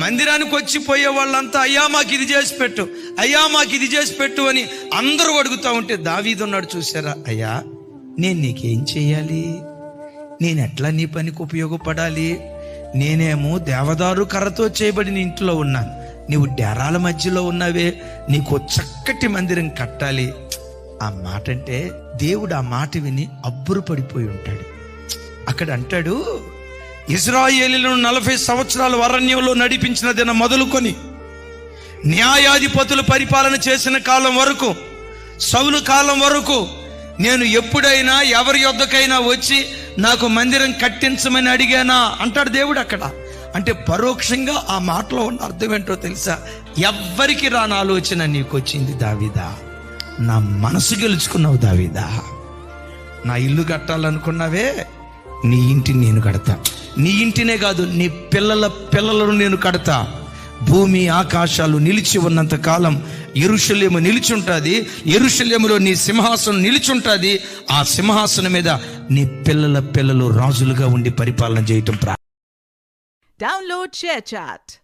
మందిరానికి వచ్చి పోయే వాళ్ళంతా అయ్యా మాకు ఇది చేసి పెట్టు, అయ్యా మాకు ఇది చేసి పెట్టు అని అందరూ అడుగుతూ ఉంటే దావీదు ఉన్నాడు, చూసారా, అయ్యా నేను నీకేం చెయ్యాలి, నేను ఎట్లా నీ పనికి ఉపయోగపడాలి, నేనేమో దేవదారు కర్రతో చేయబడిన ఇంట్లో ఉన్నాను, నీవు డేరాల మధ్యలో ఉన్నావే, నీకు చక్కటి మందిరం కట్టాలి. ఆ మాట అంటే దేవుడు ఆ మాట విని అబ్బురు పడిపోయి ఉంటాడు. అక్కడ అంటాడు, ఇశ్రాయేలీయులను 40 సంవత్సరాలు అరణ్యంలో నడిపించిన దిన మొదలుకొని న్యాయాధిపతులు పరిపాలన చేసిన కాలం వరకు, సౌలు కాలం వరకు నేను ఎప్పుడైనా ఎవరి యొద్దకైనా వచ్చి నాకు మందిరం కట్టించమని అడిగానా అంటాడు దేవుడు అక్కడ. అంటే పరోక్షంగా ఆ మాటలో ఉన్న అర్థం ఏంటో తెలుసా? ఎవ్వరికి రాని ఆలోచన నీకు వచ్చింది దావీదా, నా మనసు గెలుచుకున్నావు దావీదా. నా ఇల్లు కట్టాలనుకున్నావే, నీ ఇంటిని నేను కడతా. నీ ఇంటినే కాదు, నీ పిల్లల పిల్లలను నేను కడతా. భూమి ఆకాశాలు నిలిచి ఉన్నంత కాలం యెరూషలేము నిలిచుంటుంది, యెరూషలేములో నీ సింహాసనం నిలిచుంటుంది. ఆ సింహాసనం మీద నీ పిల్లల పిల్లలు రాజులుగా ఉండి పరిపాలన చేయటం Download ShareChat.